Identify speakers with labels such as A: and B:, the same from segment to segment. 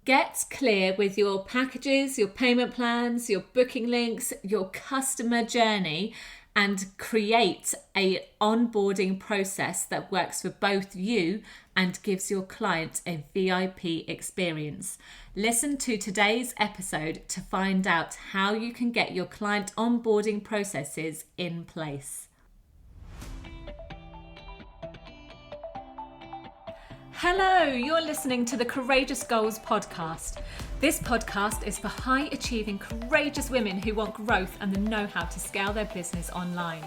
A: Get clear with your packages, your payment plans, your booking links, your customer journey, and create an onboarding process that works for both you and gives your client a VIP experience. Listen to today's episode to find out how you can get your client onboarding processes in place. Hello, you're listening to the Courageous Goals podcast. This podcast is for high-achieving, courageous women who want growth and the know-how to scale their business online.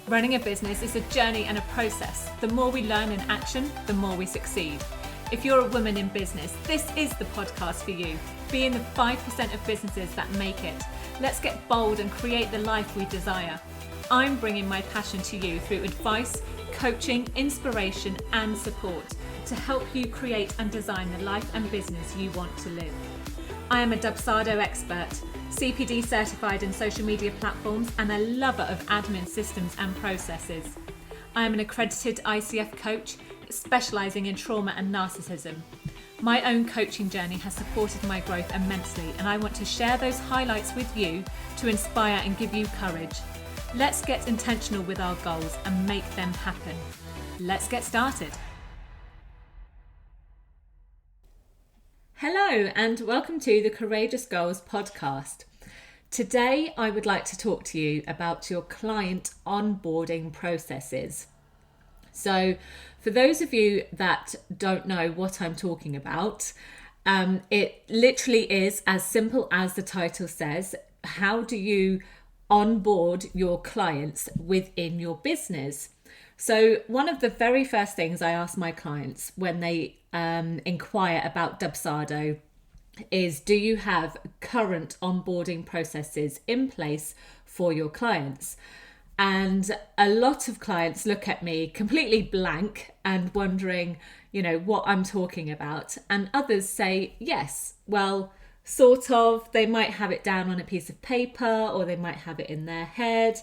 A: Running a business is a journey and a process. The more we learn in action, the more we succeed. If you're a woman in business, this is the podcast for you. Be in the 5% of businesses that make it. Let's get bold and create the life we desire. I'm bringing my passion to you through advice, coaching, inspiration, and support to help you create and design the life and business you want to live. I am a Dubsado expert, CPD certified in social media platforms, and a lover of admin systems and processes. I am an accredited ICF coach, specialising in trauma and narcissism. My own coaching journey has supported my growth immensely, and I want to share those highlights with you to inspire and give you courage. Let's get intentional with our goals and make them happen. Let's get started. Hello and welcome to the Courageous Goals podcast. Today I would like to talk to you about your client onboarding processes. So for those of you that don't know what I'm talking about, it literally is as simple as the title says. How do you onboard your clients within your business? So one of the very first things I ask my clients when they inquire about Dubsado is, do you have current onboarding processes in place for your clients? And a lot of clients look at me completely blank and wondering, what I'm talking about. And others say, yes, well, sort of. They might have it down on a piece of paper or they might have it in their head,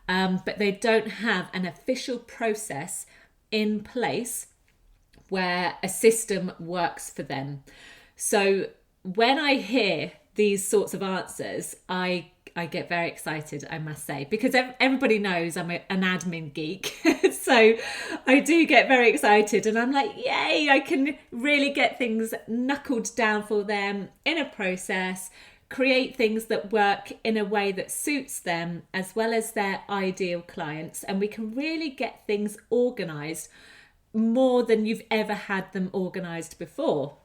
A: but they don't have an official process in place where a system works for them. So when I hear these sorts of answers, I get very excited, I must say, because everybody knows I'm an admin geek. So I do get very excited and I'm like, yay, I can really get things knuckled down for them in a process, create things that work in a way that suits them as well as their ideal clients. And we can really get things organized more than you've ever had them organized before.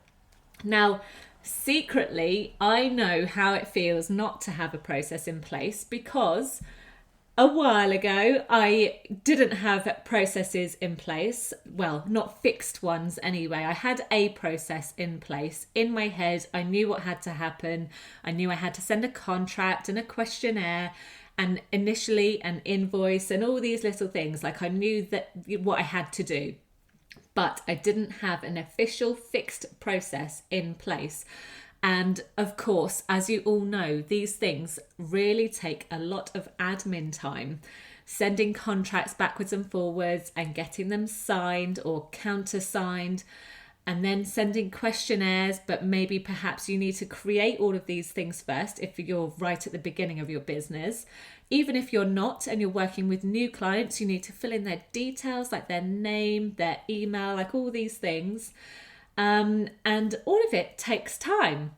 A: Now, secretly, I know how it feels not to have a process in place because a while ago, I didn't have processes in place. Well, not fixed ones anyway. I had a process in place in my head. I knew what had to happen. I knew I had to send a contract and a questionnaire and initially an invoice and all these little things. Like I knew that what I had to do. But I didn't have an official fixed process in place. And of course, as you all know, these things really take a lot of admin time, sending contracts backwards and forwards and getting them signed or countersigned, and then sending questionnaires. But maybe perhaps you need to create all of these things first if you're right at the beginning of your business. Even if you're not and you're working with new clients, you need to fill in their details, like their name, their email, like all these things. And all of it takes time.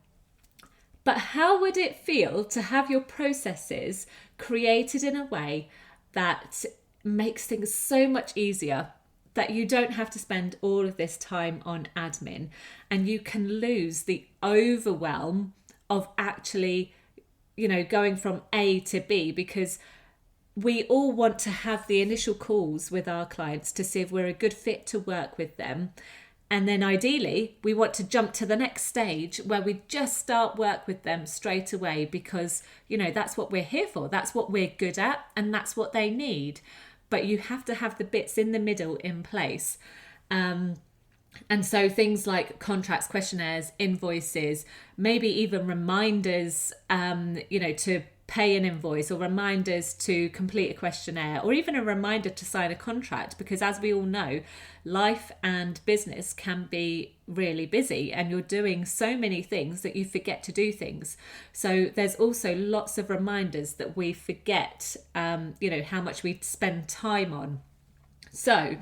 A: But how would it feel to have your processes created in a way that makes things so much easier, that you don't have to spend all of this time on admin and you can lose the overwhelm of actually going from A to B, because we all want to have the initial calls with our clients to see if we're a good fit to work with them. And then ideally, we want to jump to the next stage where we just start work with them straight away because, that's what we're here for. That's what we're good at and that's what they need. But you have to have the bits in the middle in place. And so things like contracts, questionnaires, invoices, maybe even reminders, to pay an invoice, or reminders to complete a questionnaire, or even a reminder to sign a contract, because as we all know, life and business can be really busy and you're doing so many things that you forget to do things. So there's also lots of reminders that we forget, how much we spend time on. So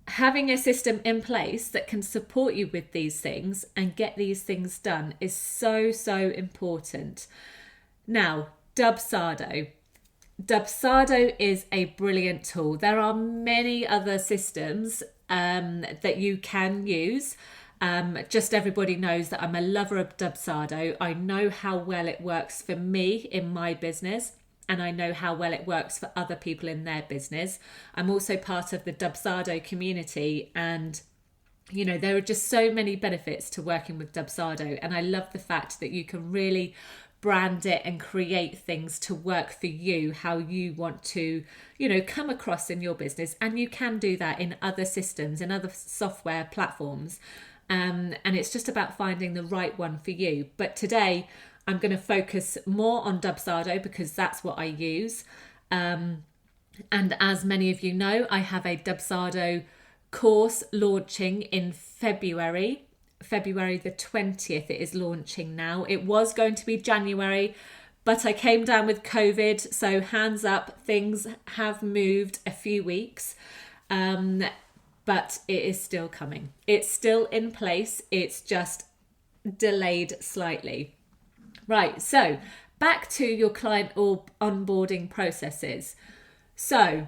A: having a system in place that can support you with these things and get these things done is so, so important. Now, Dubsado. Dubsado is a brilliant tool. There are many other systems that you can use. Just everybody knows that I'm a lover of Dubsado. I know how well it works for me in my business, and I know how well it works for other people in their business. I'm also part of the Dubsado community, and there are just so many benefits to working with Dubsado, and I love the fact that you can really brand it and create things to work for you, how you want to, come across in your business. And you can do that in other systems, in other software platforms. And it's just about finding the right one for you. But today I'm going to focus more on Dubsado because that's what I use. And as many of you know, I have a Dubsado course launching in February the 20th. It is launching now. It was going to be January, but I came down with COVID, so hands up, things have moved a few weeks, but it is still coming. It's still in place. It's just delayed slightly. Right, so back to your client or onboarding processes. So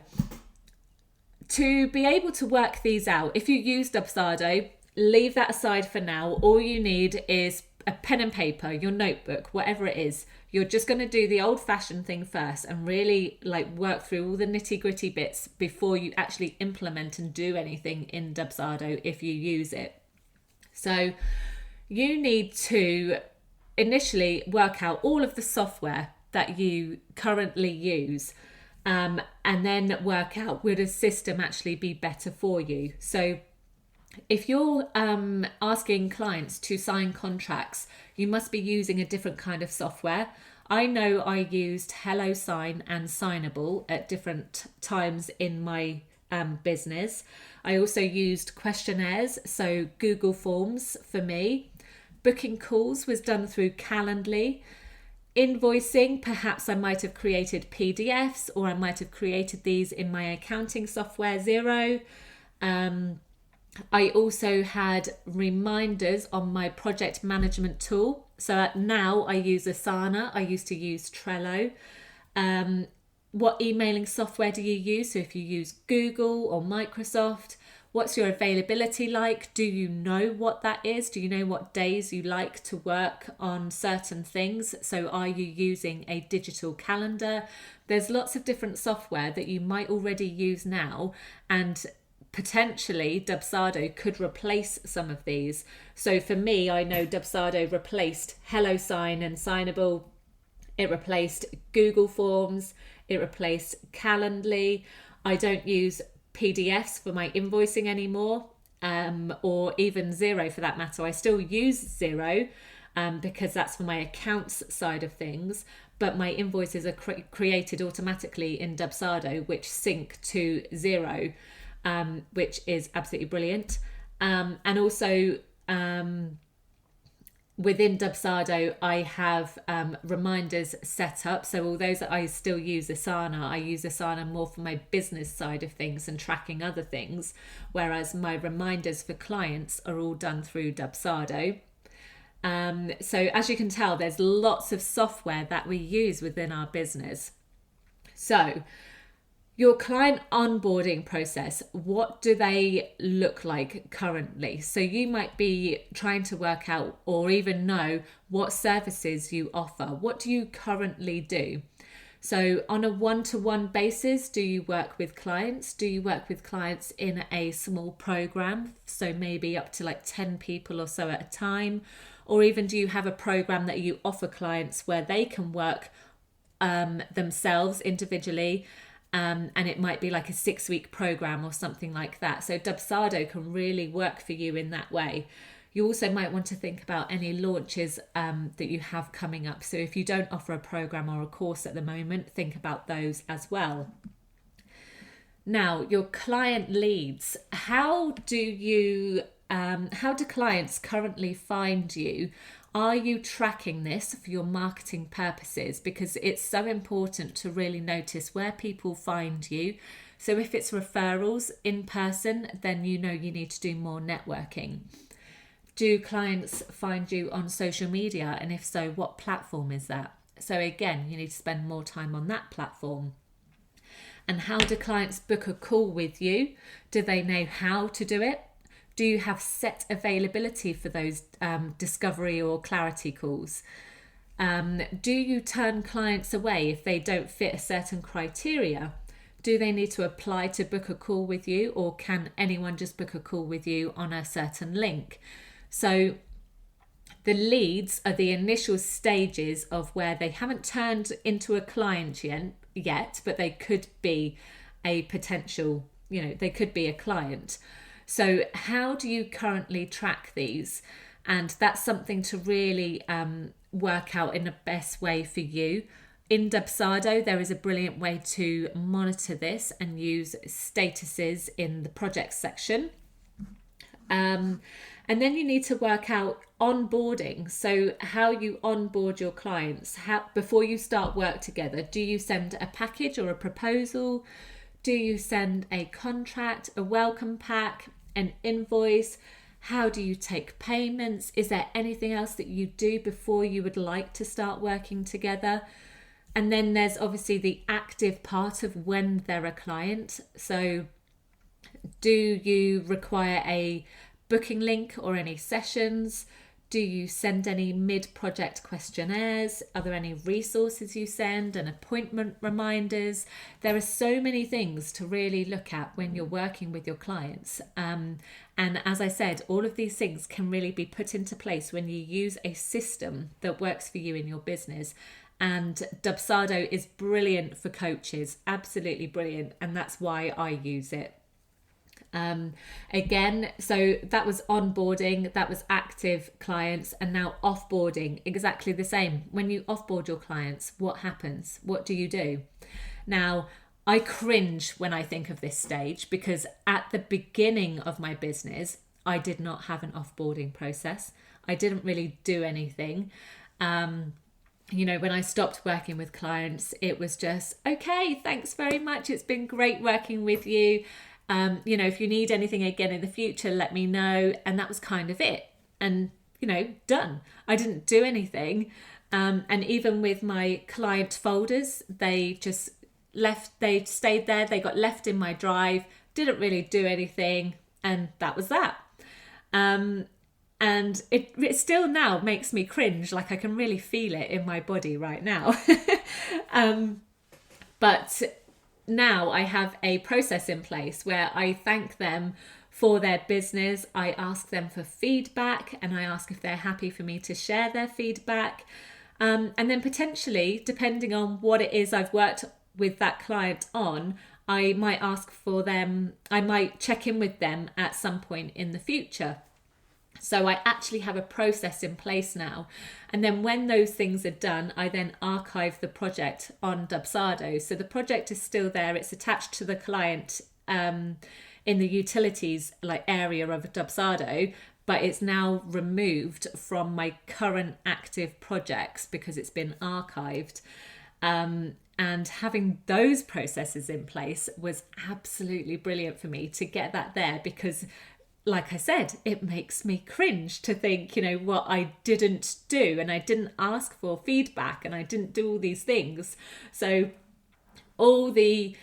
A: to be able to work these out, if you use Dubsado, leave that aside for now. All you need is a pen and paper, your notebook, whatever it is. You're just going to do the old-fashioned thing first and really work through all the nitty-gritty bits before you actually implement and do anything in Dubsado if you use it. So you need to initially work out all of the software that you currently use, and then work out, would a system actually be better for you? So if you're asking clients to sign contracts, you must be using a different kind of software. I know I used HelloSign and Signable at different times in my business. I also used questionnaires, so Google Forms for me. Booking calls was done through Calendly. Invoicing, perhaps I might have created PDFs, or I might have created these in my accounting software, Xero. I also had reminders on my project management tool. So now I use Asana. I used to use Trello. What emailing software do you use? So if you use Google or Microsoft, what's your availability like? Do you know what that is? Do you know what days you like to work on certain things? So are you using a digital calendar? There's lots of different software that you might already use now, and potentially Dubsado could replace some of these. So for me, I know Dubsado replaced HelloSign and Signable. It replaced Google Forms. It replaced Calendly. I don't use PDFs for my invoicing anymore, or even Xero for that matter. I still use Xero because that's for my accounts side of things, but my invoices are created automatically in Dubsado, which sync to Xero, which is absolutely brilliant. And also within Dubsado, I have reminders set up. So although that I still use Asana, I use Asana more for my business side of things and tracking other things, whereas my reminders for clients are all done through Dubsado. So as you can tell, there's lots of software that we use within our business. So your client onboarding process, what do they look like currently? So you might be trying to work out or even know what services you offer. What do you currently do? So on a one-to-one basis, do you work with clients? Do you work with clients in a small program? So maybe up to 10 people or so at a time? Or even do you have a program that you offer clients where they can work themselves individually? And it might be like a 6-week program or something like that. So Dubsado can really work for you in that way. You also might want to think about any launches that you have coming up. So if you don't offer a program or a course at the moment, think about those as well. Now, your client leads. How do clients currently find you? Are you tracking this for your marketing purposes? Because it's so important to really notice where people find you. So if it's referrals in person, then you need to do more networking. Do clients find you on social media? And if so, what platform is that? So again, you need to spend more time on that platform. And how do clients book a call with you? Do they know how to do it? Do you have set availability for those discovery or clarity calls? Do you turn clients away if they don't fit a certain criteria? Do they need to apply to book a call with you, or can anyone just book a call with you on a certain link? So the leads are the initial stages of where they haven't turned into a client yet, but they could be a potential, they could be a client. So how do you currently track these? And that's something to really work out in the best way for you. In Dubsado, there is a brilliant way to monitor this and use statuses in the project section. And then you need to work out onboarding. So how you onboard your clients. Before you start work together, do you send a package or a proposal? Do you send a contract, a welcome pack, an invoice? How do you take payments? Is there anything else that you do before you would like to start working together? And then there's obviously the active part of when they're a client. So do you require a booking link or any sessions? Do you send any mid-project questionnaires? Are there any resources you send and appointment reminders? There are so many things to really look at when you're working with your clients. And as I said, all of these things can really be put into place when you use a system that works for you in your business. And Dubsado is brilliant for coaches, absolutely brilliant. And that's why I use it. Again, so that was onboarding, that was active clients, and now offboarding, exactly the same. When you offboard your clients, what happens? What do you do? Now, I cringe when I think of this stage because at the beginning of my business, I did not have an offboarding process. I didn't really do anything. When I stopped working with clients, it was just, okay, thanks very much. It's been great working with you. If you need anything again in the future, let me know. And that was kind of it. And, done. I didn't do anything. And even with my client folders, they just they stayed there. They got left in my drive, didn't really do anything. And that was that. And it still now makes me cringe. Like I can really feel it in my body right now. But now I have a process in place where I thank them for their business. I ask them for feedback and I ask if they're happy for me to share their feedback. And then potentially, depending on what it is I've worked with that client on, I might ask for them, I might check in with them at some point in the future. So I actually have a process in place now. And then when those things are done, I then archive the project on Dubsado. So the project is still there. It's attached to the client in the utilities area of Dubsado, but it's now removed from my current active projects because it's been archived. And having those processes in place was absolutely brilliant for me to get that there because, like I said, it makes me cringe to think, what I didn't do, and I didn't ask for feedback and I didn't do all these things. So all the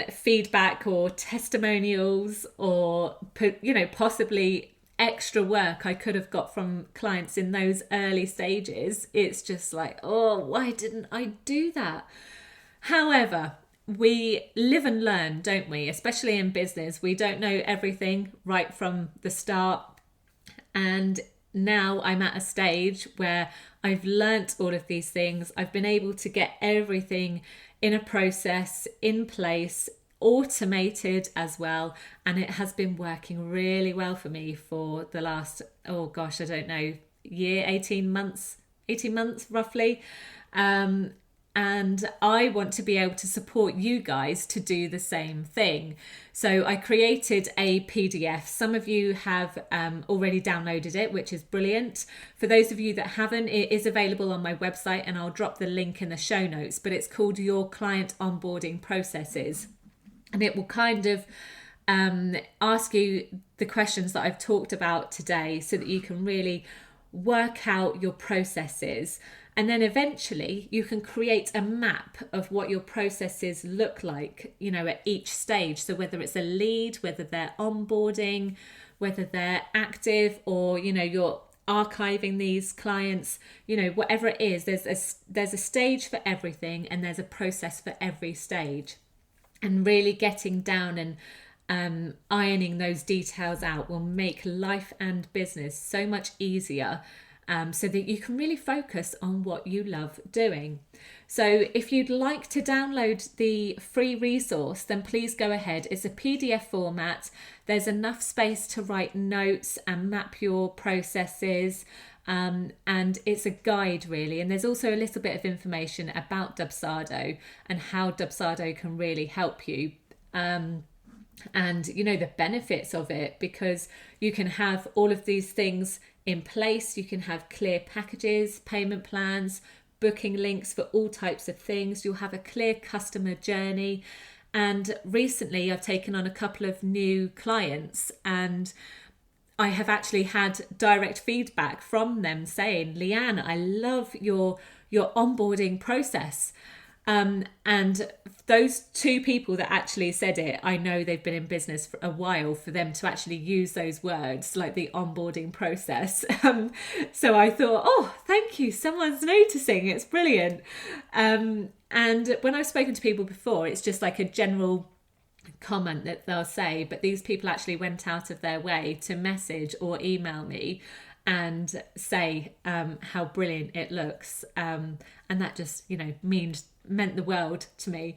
A: feedback or testimonials or, possibly extra work I could have got from clients in those early stages, it's just like, oh, why didn't I do that? However, we live and learn, don't we? Especially in business. We don't know everything right from the start. And now I'm at a stage where I've learnt all of these things. I've been able to get everything in a process, in place. automated as well, and it has been working really well for me for the last, year, 18 months roughly. And I want to be able to support you guys to do the same thing. So I created a PDF. Some of you have already downloaded it, which is brilliant. For those of you that haven't, it is available on my website, and I'll drop the link in the show notes, but it's called Your Client Onboarding Processes. And it will kind of ask you the questions that I've talked about today so that you can really work out your processes. And then eventually you can create a map of what your processes look like, at each stage. So whether it's a lead, whether they're onboarding, whether they're active, or, you're archiving these clients, whatever it is, there's a stage for everything, and there's a process for every stage. And really getting down and ironing those details out will make life and business so much easier, so that you can really focus on what you love doing. So if you'd like to download the free resource, then please go ahead. It's a PDF format. There's enough space to write notes and map your processes. And it's a guide really, and there's also a little bit of information about Dubsado and how Dubsado can really help you, and the benefits of it, because you can have all of these things in place. You can have clear packages, payment plans, booking links for all types of things. You'll have a clear customer journey. And recently I've taken on a couple of new clients, and I have actually had direct feedback from them saying, Leanne, I love your onboarding process. And those two people that actually said it, I know they've been in business for a while for them to actually use those words, like the onboarding process. So I thought, oh, thank you. Someone's noticing. It's brilliant. And when I've spoken to people before, it's just like a general comment that they'll say, but these people actually went out of their way to message or email me and say how brilliant it looks, and that just meant the world to me.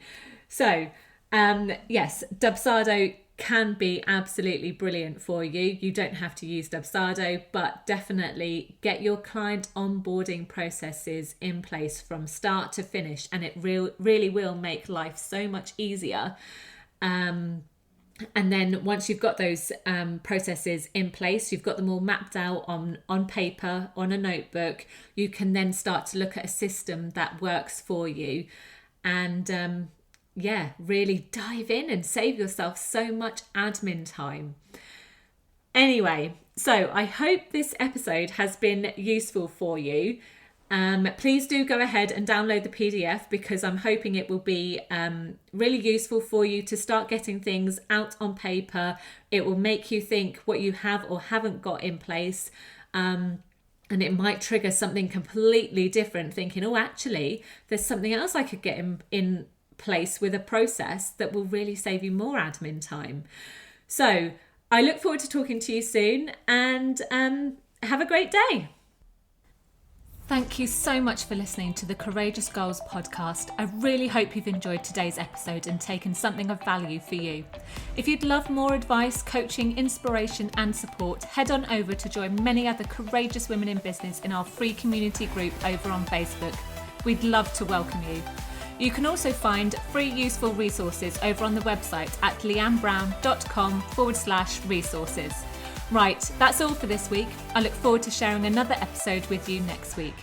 A: So yes, Dubsado can be absolutely brilliant for you. You don't have to use Dubsado, but definitely get your client onboarding processes in place from start to finish, and it really will make life so much easier. And then once you've got those processes in place, you've got them all mapped out on paper, on a notebook, you can then start to look at a system that works for you, and really dive in and save yourself so much admin time. Anyway, so I hope this episode has been useful for you. Please do go ahead and download the PDF, because I'm hoping it will be really useful for you to start getting things out on paper. It will make you think what you have or haven't got in place, and it might trigger something completely different, thinking, oh, actually, there's something else I could get in place with a process that will really save you more admin time. So I look forward to talking to you soon, and have a great day. Thank you so much for listening to the Courageous Goals podcast. I really hope you've enjoyed today's episode and taken something of value for you. If you'd love more advice, coaching, inspiration and support, head on over to join many other courageous women in business in our free community group over on Facebook. We'd love to welcome you. You can also find free useful resources over on the website at leannebrown.com/resources. Right, that's all for this week. I look forward to sharing another episode with you next week.